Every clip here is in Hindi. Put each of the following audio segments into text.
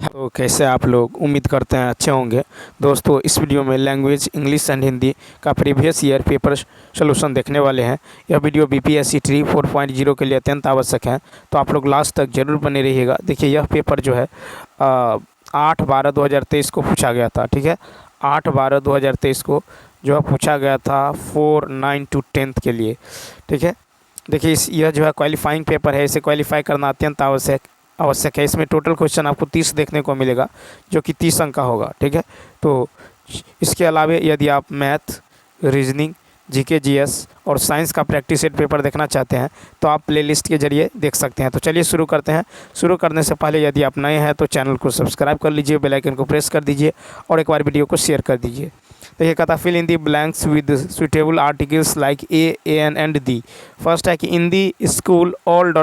तो कैसे आप लोग, उम्मीद करते हैं अच्छे होंगे। दोस्तों, इस वीडियो में लैंग्वेज इंग्लिश एंड हिंदी का प्रीवियस ईयर पेपर सोल्यूशन देखने वाले हैं। यह वीडियो बीपीएससी ट्री 4.0 के लिए अत्यंत आवश्यक है, तो आप लोग लास्ट तक जरूर बने रहिएगा। देखिए, यह पेपर जो है 8/12/2023 को पूछा गया था। ठीक है, 8/12/2023 को जो है पूछा गया था 4, 9 to 10th के लिए। ठीक है, देखिए यह जो है क्वालिफाइंग पेपर है, इसे क्वालिफाई करना अत्यंत आवश्यक है। इसमें टोटल क्वेश्चन आपको 30 देखने को मिलेगा, जो कि 30 अंक का होगा। ठीक है, तो इसके अलावा यदि आप मैथ, रीजनिंग, जीके, जीएस और साइंस का प्रैक्टिस सेट पेपर देखना चाहते हैं तो आप प्लेलिस्ट के जरिए देख सकते हैं। तो चलिए शुरू करते हैं। शुरू करने से पहले यदि आप नए हैं तो चैनल को सब्सक्राइब कर लीजिए, बेल आइकन को प्रेस कर दीजिए और एक बार वीडियो को शेयर कर दीजिए। देखिए, कहता fill in the blanks with suitable articles like a an and the. First है कि in the school all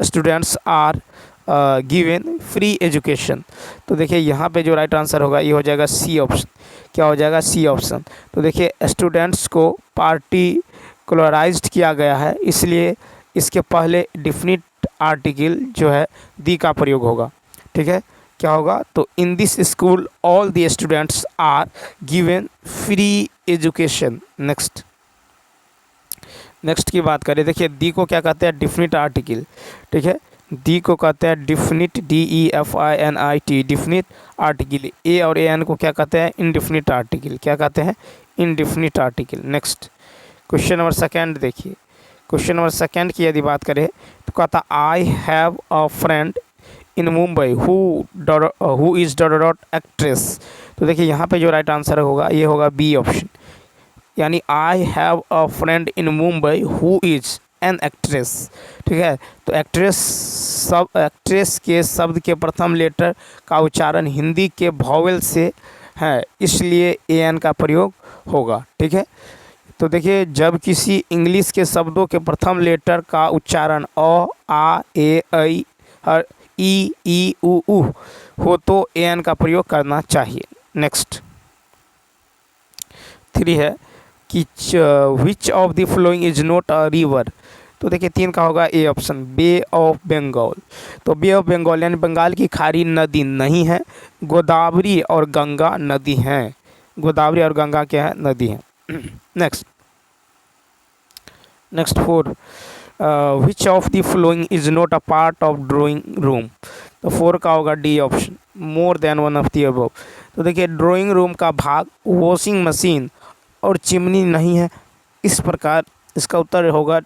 students are given free education. तो देखिए यहाँ पे जो राइट आंसर होगा ये हो जाएगा सी ऑप्शन। क्या हो जाएगा? C option. तो देखिए स्टूडेंट्स को पार्टिकुलराइज्ड किया गया है, इसलिए इसके पहले डिफिनिट आर्टिकल जो है दी का प्रयोग होगा। ठीक है, क्या होगा? तो in this school all the students are given free education. Next की बात करें, देखिए दी को क्या कहते हैं? Definite article. ठीक है, दी को कहते हैं definite, DEFINIT, definite article. A और एन को क्या कहते हैं? Indefinite article. क्या कहते हैं? Indefinite article. Next question number second देखिए। क्वेश्चन नंबर सेकंड की यदि बात करें तो कहता I have a friend in Mumbai who is actress. तो देखिए यहाँ पे जो राइट आंसर होगा ये होगा बी ऑप्शन, यानी आई have a friend in Mumbai who is an actress. ठीक है, तो एक्ट्रेस के शब्द के प्रथम लेटर का उच्चारण हिंदी के वॉवेल से है, इसलिए एन का प्रयोग होगा। ठीक है, तो देखिए जब किसी इंग्लिश के शब्दों के प्रथम लेटर का उच्चारण अ, आ, ए, ऐ, ई, उ हो तो एन का प्रयोग करना चाहिए। नेक्स्ट 3 है कि which of the following is not a river. तो देखिए 3 का होगा A option, bay of Bengal. तो बे ऑफ बंगाल यानी बंगाल की खाड़ी नदी नहीं है, गोदावरी और गंगा नदी हैं। गोदावरी और गंगा क्या है? नदी है। Next 4, which of the following is not a part of drawing room. तो 4 का होगा D option, more than one of the above. तो देखिए ड्राइंग रूम का भाग वॉशिंग मशीन और चिमनी नहीं है, इस प्रकार इसका उत्तर होगा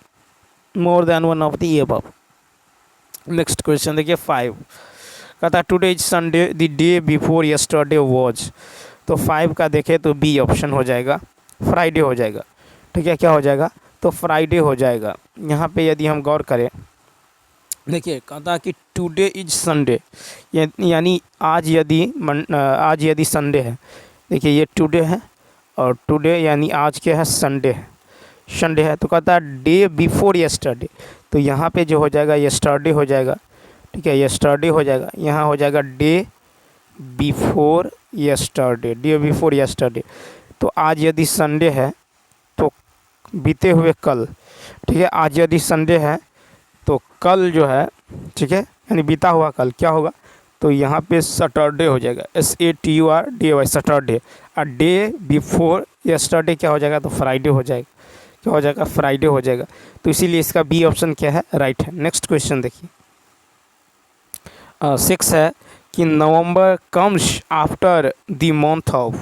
more than one of the above. Next question देखिए 5, कहता today is Sunday the day before yesterday was. तो 5 का देखें तो बी ऑप्शन हो जाएगा, फ्राइडे हो जाएगा। ठीक है, क्या हो जाएगा? तो फ्राइडे हो जाएगा। यहाँ पे यदि हम गौर करें, देखिए कहता कि टुडे इज संडे, यानी आज यदि संडे है। देखिए ये टुडे है और टुडे यानी आज क्या है? संडे है। तो कहता है डे बिफोर यस्टरडे, तो यहाँ पे जो हो जाएगा यस्टरडे हो जाएगा। ठीक है, यस्टरडे हो जाएगा, यहाँ हो जाएगा डे बिफोर यस्टरडे। तो आज यदि संडे है तो बीते हुए कल। ठीक है, आज यदि संडे है तो कल जो है, ठीक है, यानी बीता हुआ कल क्या होगा? तो यहाँ पे सैटरडे हो जाएगा, SATURDAY, सैटरडे। और डे बिफोर यस्टरडे क्या हो जाएगा? तो फ्राइडे हो जाएगा। क्या हो जाएगा? फ्राइडे हो जाएगा। तो इसीलिए इसका बी ऑप्शन क्या है? राइट है। नेक्स्ट क्वेश्चन देखिए 6 है कि November comes after the month of.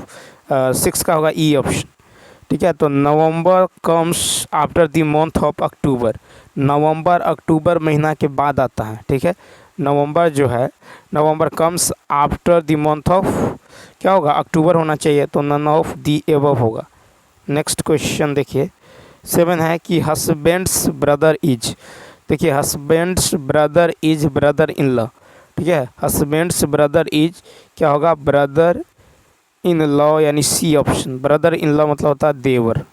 6 का होगा ई ऑप्शन। ठीक है, तो November comes after the month of October. नवंबर अक्टूबर महीना के बाद आता है। ठीक है, नवंबर जो है, November comes after the month of क्या होगा? अक्टूबर होना चाहिए, तो नन ऑफ दी एबव होगा। नेक्स्ट क्वेश्चन देखिए 7 है कि हस्बैंड्स ब्रदर इज। देखिए husband's brother is brother in law. ठीक है, हस्बैंड्स ब्रदर इज क्या होगा? ब्रदर इन लॉ, यानी C option. Brother in law मतलब होता है देवर।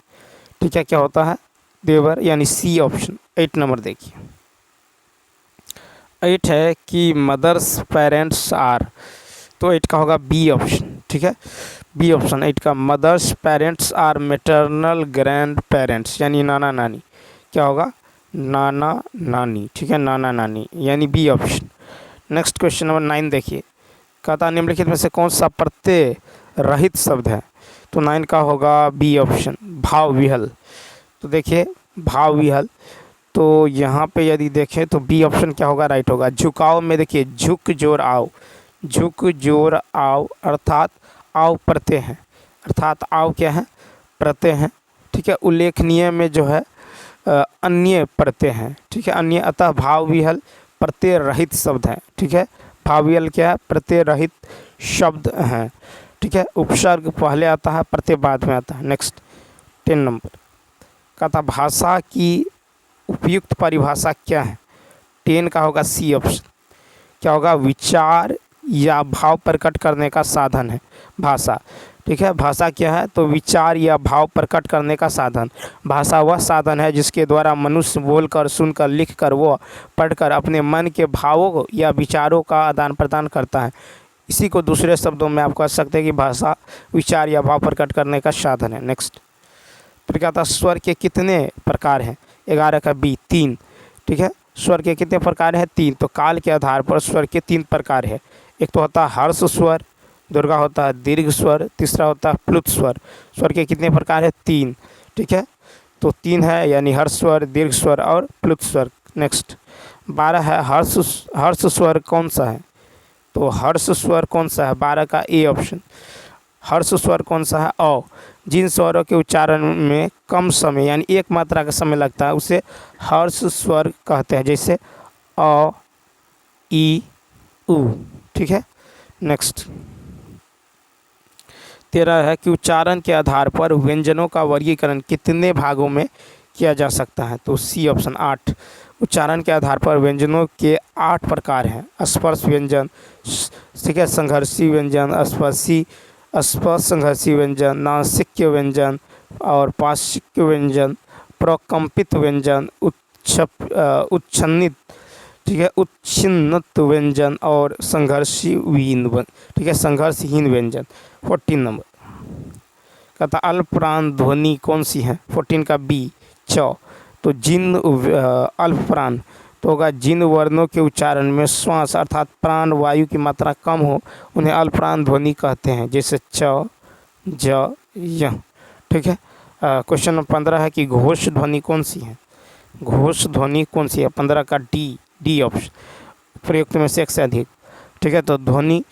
ठीक है, क्या होता है? देवर, यानी सी ऑप्शन। 8 नंबर देखिए 8 है कि मदर्स पेरेंट्स आर। तो 8 का होगा बी ऑप्शन। ठीक है, बी ऑप्शन 8 का, mother's parents are maternal grand parents, यानी नाना नानी। क्या होगा? नाना नानी। ठीक है, नाना नानी, यानी B option. Next question number 9 देखिए, कहता निम्नलिखित में से कौन सा प्रत्यय रहित शब्द है? तो 9 का होगा बी ऑप्शन, भाव विहल। तो देखिए भाव विहल, तो यहाँ पे यदि देखें तो बी ऑप्शन क्या होगा, राइट होगा। झुकाव में देखिए झुक जोर आओ, झुक जोर आओ अर्थात आओ प्रत्यय है, अर्थात आओ क्या है, प्रत्यय है, ठीक है। उल्लेखनीय में जो है अन्य प्रत्यय है, ठीक है, अन्य, अतः भाव विहल प्रत्यय रहित शब्द है, ठीक है। भाव विहल क्या है, प्रत्यय रहित शब्द हैं, ठीक है। उपसर्ग पहले आता है, प्रत्यय बाद में आता है। नेक्स्ट 10 नंबर कहता भाषा की उपयुक्त परिभाषा क्या है? 10 का होगा सी ऑप्शन, क्या होगा, विचार या भाव प्रकट करने का साधन है भाषा, ठीक है। भाषा क्या है, तो विचार या भाव प्रकट करने का साधन। भाषा वह साधन है जिसके द्वारा मनुष्य बोलकर, सुनकर, लिखकर व पढ़कर अपने मन के भावों या विचारों का आदान प्रदान करता है। इसी को दूसरे शब्दों में आप कह सकते हैं कि भाषा विचार या भाव प्रकट करने का साधन है। नेक्स्ट फिर कहता स्वर के कितने प्रकार हैं? 11 का बी 3, ठीक है। स्वर के कितने प्रकार हैं? 3। तो काल के आधार पर स्वर के 3 प्रकार है। एक तो होता है हर्ष स्वर, दुर्गा होता है दीर्घ स्वर, तीसरा होता है प्लुत स्वर। स्वर के कितने प्रकार है? 3, ठीक है। तो 3 है, यानी हर्ष स्वर, दीर्घ स्वर और प्लुत स्वर। नेक्स्ट 12 है हर्ष स्वर कौन सा है? तो हर्ष स्वर कौन सा है? 12 का ए ऑप्शन। हर्ष स्वर कौन सा है? अ। जिन स्वरों के उच्चारण में कम समय यानी एक मात्रा का समय लगता है उसे हर्ष स्वर कहते हैं, जैसे अ, ई, उ, ठीक है। नेक्स्ट 13 है कि उच्चारण के आधार पर व्यंजनों का वर्गीकरण कितने भागों में किया जा सकता है? तो सी ऑप्शन 8। उच्चारण के आधार पर व्यंजनों के 8 प्रकार हैं। स्पर्श व्यंजन, ठीक है, संघर्षी व्यंजन, स्पर्श संघर्षी व्यंजन, नासिक्य व्यंजन और पार्श्विक व्यंजन, प्रकंपित व्यंजन, उच्छन्नित, ठीक है, उच्छिन्नत व्यंजन और संघर्षहीन, ठीक है, संघर्षहीन व्यंजन। 14 नंबर कहता अल्पप्राण ध्वनि कौन सी है? 14 का बी च। तो जिन अल्पप्राण तो होगा जिन वर्णों के उच्चारण में श्वास अर्थात प्राण वायु की मात्रा कम हो उन्हें अल्पप्राण ध्वनि कहते हैं, जैसे च, ज, य, ठीक है। क्वेश्चन नंबर 15 है कि घोष ध्वनि कौन सी है? घोष ध्वनि कौन सी है? 15 का डी ऑप्शन, प्रयुक्त में से एक से अधिक, ठीक है। तो ध्वनि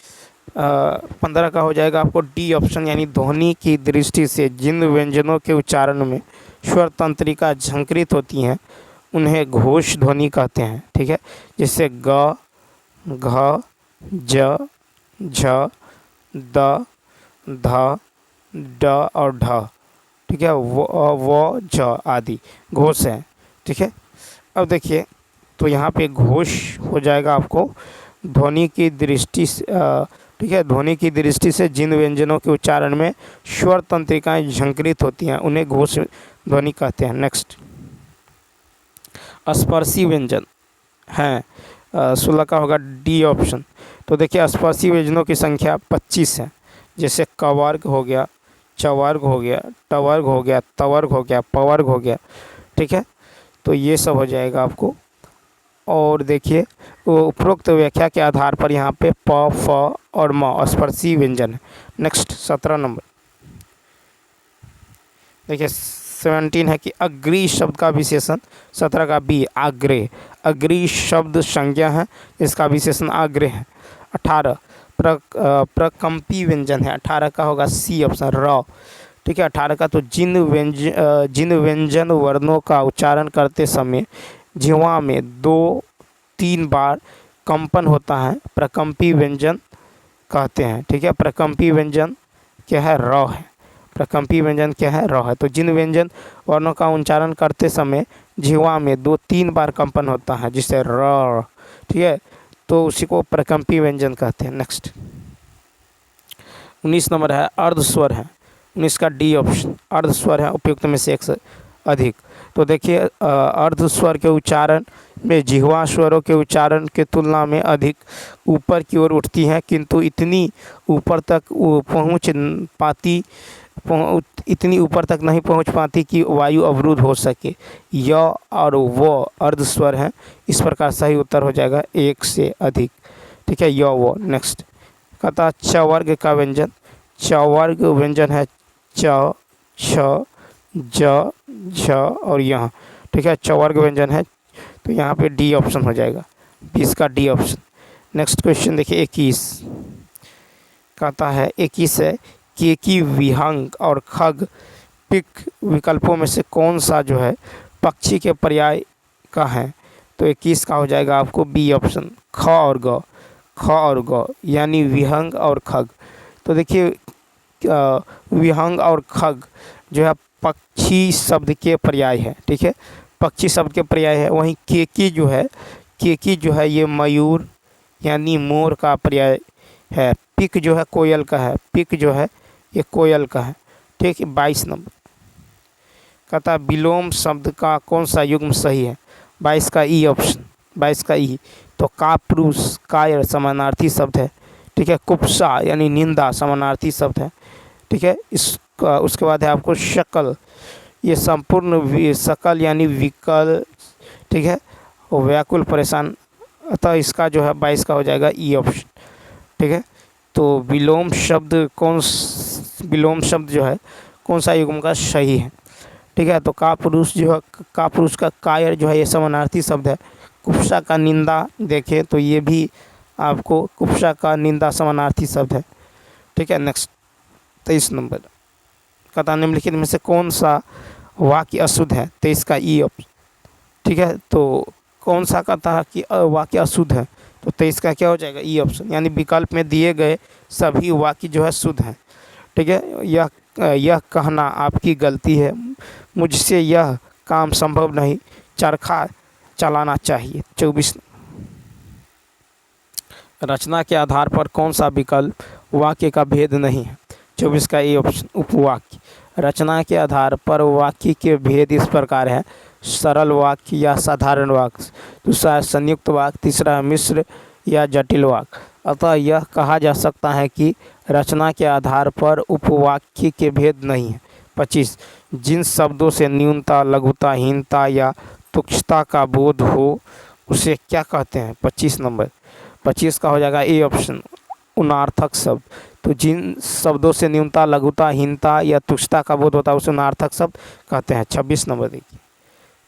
15 का हो जाएगा आपको डी ऑप्शन, यानी ध्वनि की दृष्टि से जिन व्यंजनों के उच्चारण में स्वर तंत्रिका झंकृत होती हैं उन्हें घोष ध्वनि कहते हैं, ठीक है। जैसे ग, घ, ज, झ, द, ध, ड और ढ, ठीक है, व, झ आदि घोष हैं, ठीक है। अब देखिए तो यहाँ पे घोष हो जाएगा आपको ध्वनि की दृष्टि से, ठीक है, ध्वनि की दृष्टि से जिन व्यंजनों के उच्चारण में स्वर तंत्रिकाएं झंकृत होती हैं उन्हें घोष ध्वनि कहते हैं। नेक्स्ट स्पर्शी व्यंजन हैं, 16 का होगा डी ऑप्शन। तो देखिए स्पर्शी व्यंजनों की संख्या 25 है, जैसे क वर्ग हो गया, च वर्ग हो गया, ट वर्ग हो गया, त वर्ग हो गया, प वर्ग हो गया, ठीक है। तो ये सब हो जाएगा आपको। और देखिए वो उपरोक्त व्याख्या के आधार पर यहाँ पे प, फ और म स्पर्शी व्यंजन है। नेक्स्ट 17 नंबर देखिए 17 है कि अग्री शब्द का विशेषण। 17 का बी आग्रह, अग्री शब्द संज्ञा है, इसका विशेषण आग्रह है। 18 प्रकंपी व्यंजन है, 18 का होगा सी ऑप्शन र, ठीक है। 18 का तो जिन व्यंजन वर्णों का उच्चारण करते समय जिह्वा में 2-3 बार कंपन होता है प्रकंपी व्यंजन कहते हैं, ठीक है। प्रकंपी व्यंजन क्या है? र है। प्रकंपी व्यंजन क्या है? र है। तो जिन व्यंजन वर्णों का उच्चारण करते समय जिह्वा में 2-3 बार कंपन होता है जिससे र, ठीक है, तो उसी को प्रकंपी व्यंजन कहते हैं। नेक्स्ट 19 नंबर है अर्धस्वर है, 19 का डी ऑप्शन, अर्धस्वर है उपयुक्त में से एक से अधिक। तो देखिए अर्धस्वर के उच्चारण में जिह्वा स्वरों के उच्चारण के तुलना में अधिक ऊपर की ओर उठती हैं, किंतु इतनी ऊपर तक नहीं पहुंच पाती कि वायु अवरुद्ध हो सके। य और वो अर्धस्वर हैं, इस प्रकार सही उत्तर हो जाएगा एक से अधिक, ठीक है, य वो। नेक्स्ट कहता च वर्ग का व्यंजन, च वर्ग व्यंजन है च, छ, ज, झ और यहाँ, ठीक है, च वर्ग व्यंजन है, तो यहाँ पे डी ऑप्शन हो जाएगा, 20 का डी ऑप्शन। नेक्स्ट क्वेश्चन देखिए 21, कहता है 21 है केकी, विहंग और खग पिक विकल्पों में से कौन सा जो है पक्षी के पर्याय का है, तो 21 का हो जाएगा आपको बी ऑप्शन, ख और ग, ख और ग यानी विहंग और खग। तो देखिए विहंग और खग जो है पक्षी शब्द के पर्याय है, ठीक है, पक्षी शब्द के पर्याय है। वहीं केकी जो है, केकी जो है ये मयूर यानी मोर का पर्याय है। पिक जो है कोयल का है, पिक जो है ये कोयल का है, ठीक है। 22 नंबर कहता विलोम शब्द का कौन सा युग्म सही है, 22 का ई ऑप्शन, 22 का ई। तो कापुरुष कायर समानार्थी शब्द है, ठीक है। कुप्सा यानी निंदा समानार्थी शब्द है, ठीक है। उसके बाद है आपको शकल, ये संपूर्ण सकल यानी विकल, ठीक है, और व्याकुल परेशान, अतः इसका जो है 22 का हो जाएगा ई ऑप्शन, ठीक है। तो विलोम शब्द जो है कौन सा युग्म का सही है, ठीक है। तो कापुरुष जो है, कापुरुष का कायर जो है ये समानार्थी शब्द है। कुप्सा का निंदा देखें तो ये भी आपको कुप्सा का निंदा समानार्थी शब्द है, ठीक है। नेक्स्ट 23 नंबर कहता निम्नलिखित में से कौन सा वाक्य अशुद्ध है, 23 का ई ऑप्शन, ठीक है। तो कौन सा कहता है कि वाक्य अशुद्ध है, तो 23 का क्या हो जाएगा ई ऑप्शन, यानी विकल्प में दिए गए सभी वाक्य जो है शुद्ध हैं, ठीक है। यह कहना आपकी गलती है, मुझसे यह काम संभव नहीं, चरखा चलाना चाहिए। 24 रचना के आधार पर कौन सा विकल्प वाक्य का भेद नहीं है, 24 का ए ऑप्शन उपवाक्य। रचना के आधार पर वाक्य के भेद इस प्रकार है, सरल वाक्य या साधारण वाक्य, दूसरा संयुक्त वाक्य, तीसरा मिश्र या जटिल वाक्य। अतः यह कहा जा सकता है कि रचना के आधार पर उपवाक्य के भेद नहीं है। 25 जिन शब्दों से न्यूनता, लघुता, हीनता या तुच्छता का बोध हो उसे क्या कहते हैं, 25 नंबर, 25 का हो जाएगा ए ऑप्शन उनार्थक शब्द। तो जिन शब्दों से न्यूनता, लघुता, हीनता या तुच्छता का बोध होता है उसे उनार्थक शब्द कहते हैं। 26 नंबर देखिए,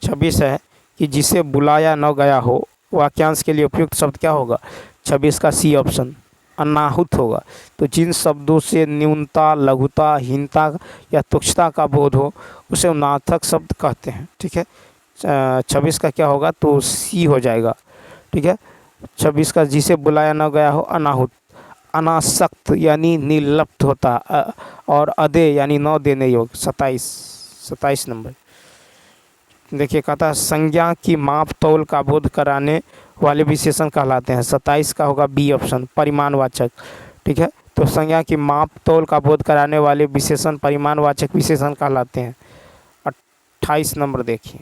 26 है कि जिसे बुलाया न गया हो, वाक्यांश के लिए उपयुक्त शब्द क्या होगा, 26 का सी ऑप्शन अनाहुत होगा। तो जिन शब्दों से न्यूनता, लघुता, हीनता या तुच्छता का बोध हो उसे उनार्थक शब्द कहते हैं, ठीक है। 26 का क्या होगा, तो सी हो जाएगा, ठीक है। 26 का जिसे बुलाया न गया हो अनाहुत, अनासक्त यानी निर्लिप्त होता, और अदे यानी न देने योग्य। 27 नंबर देखिए, कहता है संज्ञा की माप तौल का बोध कराने वाले विशेषण कहलाते हैं। 27 का होगा बी ऑप्शन परिमाणवाचक, ठीक है। तो संज्ञा की माप तौल का बोध कराने वाले विशेषण परिमाणवाचक विशेषण कहलाते हैं। 28 नंबर देखिए,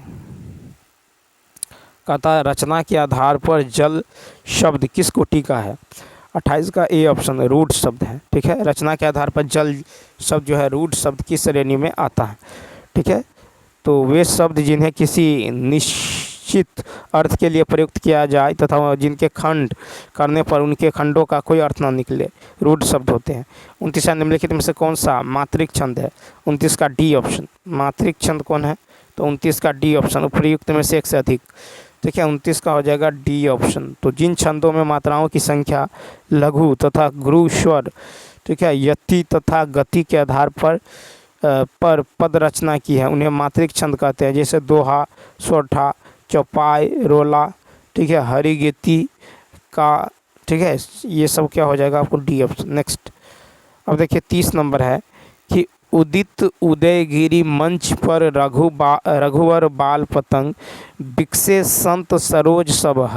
कहता है रचना के आधार पर जल शब्द किस कोटि का है, 28 का ए ऑप्शन रूढ़ शब्द है, ठीक है। रचना के आधार पर जल शब्द जो है रूढ़ शब्द की श्रेणी में आता है, ठीक है। तो वे शब्द जिन्हें किसी निश्चित अर्थ के लिए प्रयुक्त किया जाए तथा जिनके खंड करने पर उनके खंडों का कोई अर्थ न निकले रूढ़ शब्द होते हैं। 29 निम्नलिखित में से कौन सा मात्रिक छंद है, 29 का डी ऑप्शन मात्रिक छंद कौन है, तो 29 का डी ऑप्शन उपयुक्त में से एक से अधिक, ठीक है। 29 का हो जाएगा डी ऑप्शन। तो जिन छंदों में मात्राओं की संख्या लघु तथा गुरु स्वर, ठीक है, यति तथा गति के आधार पर पद रचना की है उन्हें मात्रिक छंद कहते हैं, जैसे दोहा, सोठा, चौपाई, रोला, ठीक है, हरिगीति का, ठीक है। ये सब क्या हो जाएगा आपको डी ऑप्शन। नेक्स्ट अब देखिए 30 नंबर है कि उदित उदयगिरी मंच पर रघुवर बाल पतंग बिकसे संत सरोज सब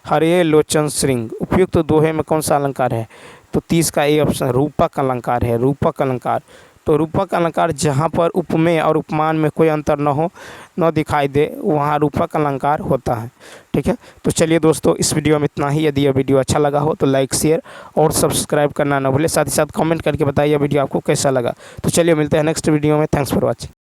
हरे लोचन श्रृंग। उपयुक्त दोहे में कौन सा अलंकार है, तो 30 का ए ऑप्शन रूपक अलंकार है, रूपक अलंकार। तो रूपक अलंकार जहाँ पर उपमेय और उपमान में कोई अंतर न दिखाई दे वहाँ रूपक अलंकार होता है, ठीक है। तो चलिए दोस्तों, इस वीडियो में इतना ही। यदि यह वीडियो अच्छा लगा हो तो लाइक, शेयर और सब्सक्राइब करना न भूलें। साथ ही साथ कमेंट करके बताइए वीडियो आपको कैसा लगा। तो चलिए मिलते हैं नेक्स्ट वीडियो में। Thanks for watching.